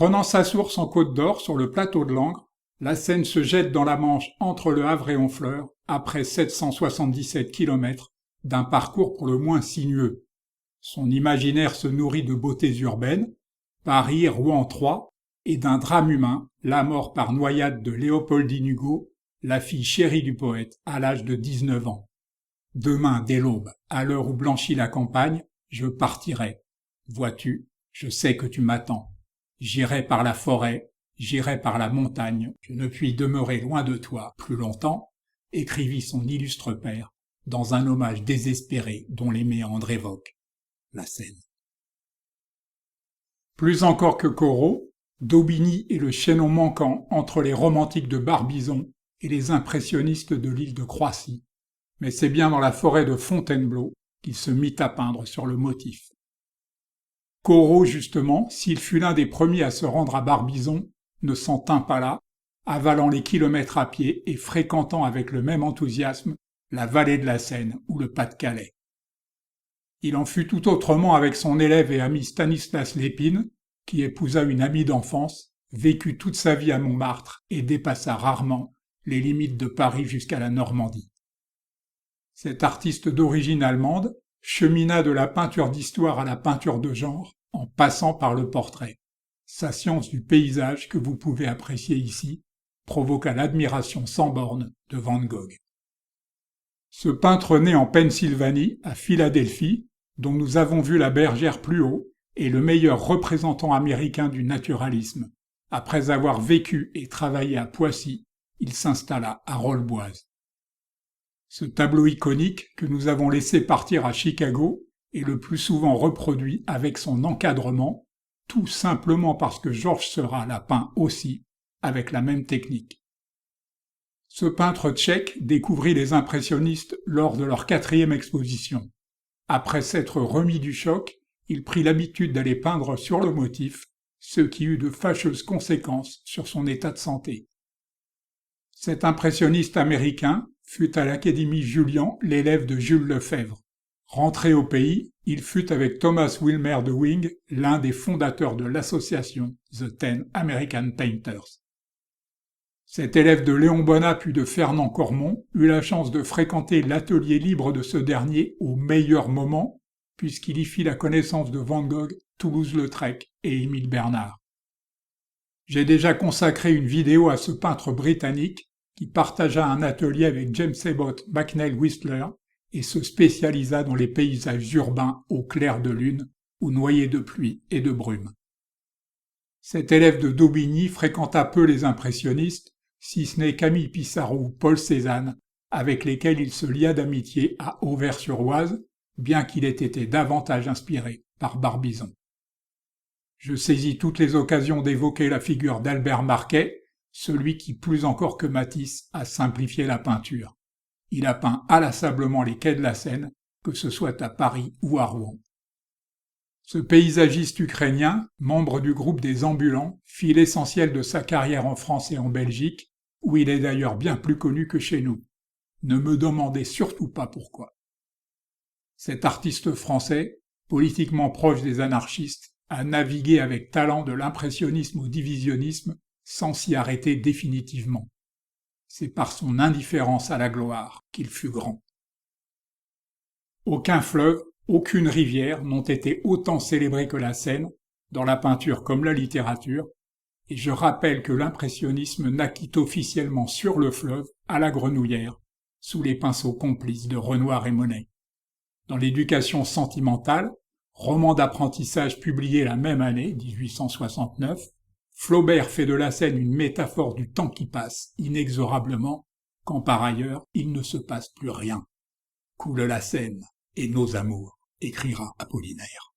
Prenant sa source en Côte d'Or, sur le plateau de Langres, la Seine se jette dans la Manche entre Le Havre et Honfleur, après 777 km d'un parcours pour le moins sinueux. Son imaginaire se nourrit de beautés urbaines, Paris, Rouen 3, et d'un drame humain, la mort par noyade de Léopoldine Hugo, la fille chérie du poète, à l'âge de 19 ans. Demain, dès l'aube, à l'heure où blanchit la campagne, je partirai. Vois-tu, je sais que tu m'attends. J'irai par la forêt, j'irai par la montagne, je ne puis demeurer loin de toi plus longtemps, écrivit son illustre père, dans un hommage désespéré dont les méandres évoquent la Seine. Plus encore que Corot, Daubigny est le chaînon manquant entre les romantiques de Barbizon et les impressionnistes de l'île de Croissy. Mais c'est bien dans la forêt de Fontainebleau qu'il se mit à peindre sur le motif. Corot, justement, s'il fut l'un des premiers à se rendre à Barbizon, ne s'en tint pas là, avalant les kilomètres à pied et fréquentant avec le même enthousiasme la vallée de la Seine ou le Pas-de-Calais. Il en fut tout autrement avec son élève et ami Stanislas Lépine, qui épousa une amie d'enfance, vécut toute sa vie à Montmartre et dépassa rarement les limites de Paris jusqu'à la Normandie. Cet artiste d'origine allemande chemina de la peinture d'histoire à la peinture de genre, en passant par le portrait. Sa science du paysage, que vous pouvez apprécier ici, provoqua l'admiration sans borne de Van Gogh. Ce peintre né en Pennsylvanie, à Philadelphie, dont nous avons vu la bergère plus haut, est le meilleur représentant américain du naturalisme. Après avoir vécu et travaillé à Poissy, il s'installa à Rolleboise. Ce tableau iconique que nous avons laissé partir à Chicago est le plus souvent reproduit avec son encadrement, tout simplement parce que Georges Seurat l'a peint aussi, avec la même technique. Ce peintre tchèque découvrit les impressionnistes lors de leur 4e exposition. Après s'être remis du choc, il prit l'habitude d'aller peindre sur le motif, ce qui eut de fâcheuses conséquences sur son état de santé. Cet impressionniste américain fut à l'Académie Julian l'élève de Jules Lefebvre. Rentré au pays, il fut avec Thomas Wilmer de Wing l'un des fondateurs de l'association The Ten American Painters. Cet élève de Léon Bonnat puis de Fernand Cormon eut la chance de fréquenter l'atelier libre de ce dernier au meilleur moment, puisqu'il y fit la connaissance de Van Gogh, Toulouse-Lautrec et Émile Bernard. J'ai déjà consacré une vidéo à ce peintre britannique qui partagea un atelier avec James Abbott McNeill Whistler et se spécialisa dans les paysages urbains au clair de lune ou noyés de pluie et de brume. Cet élève de Daubigny fréquenta peu les impressionnistes, si ce n'est Camille Pissarro ou Paul Cézanne, avec lesquels il se lia d'amitié à Auvers-sur-Oise, bien qu'il ait été davantage inspiré par Barbizon. Je saisis toutes les occasions d'évoquer la figure d'Albert Marquet, celui qui, plus encore que Matisse, a simplifié la peinture. Il a peint inlassablement les quais de la Seine, que ce soit à Paris ou à Rouen. Ce paysagiste ukrainien, membre du groupe des Ambulants, fit l'essentiel de sa carrière en France et en Belgique, où il est d'ailleurs bien plus connu que chez nous. Ne me demandez surtout pas pourquoi. Cet artiste français, politiquement proche des anarchistes, a navigué avec talent de l'impressionnisme au divisionnisme sans s'y arrêter définitivement. C'est par son indifférence à la gloire qu'il fut grand. Aucun fleuve, aucune rivière n'ont été autant célébrés que la Seine, dans la peinture comme la littérature, et je rappelle que l'impressionnisme naquit officiellement sur le fleuve, à la Grenouillère, sous les pinceaux complices de Renoir et Monet. Dans l'éducation sentimentale, roman d'apprentissage publié la même année, 1869, Flaubert fait de la Seine une métaphore du temps qui passe, inexorablement, quand par ailleurs il ne se passe plus rien. Coule la Seine et nos amours, écrira Apollinaire.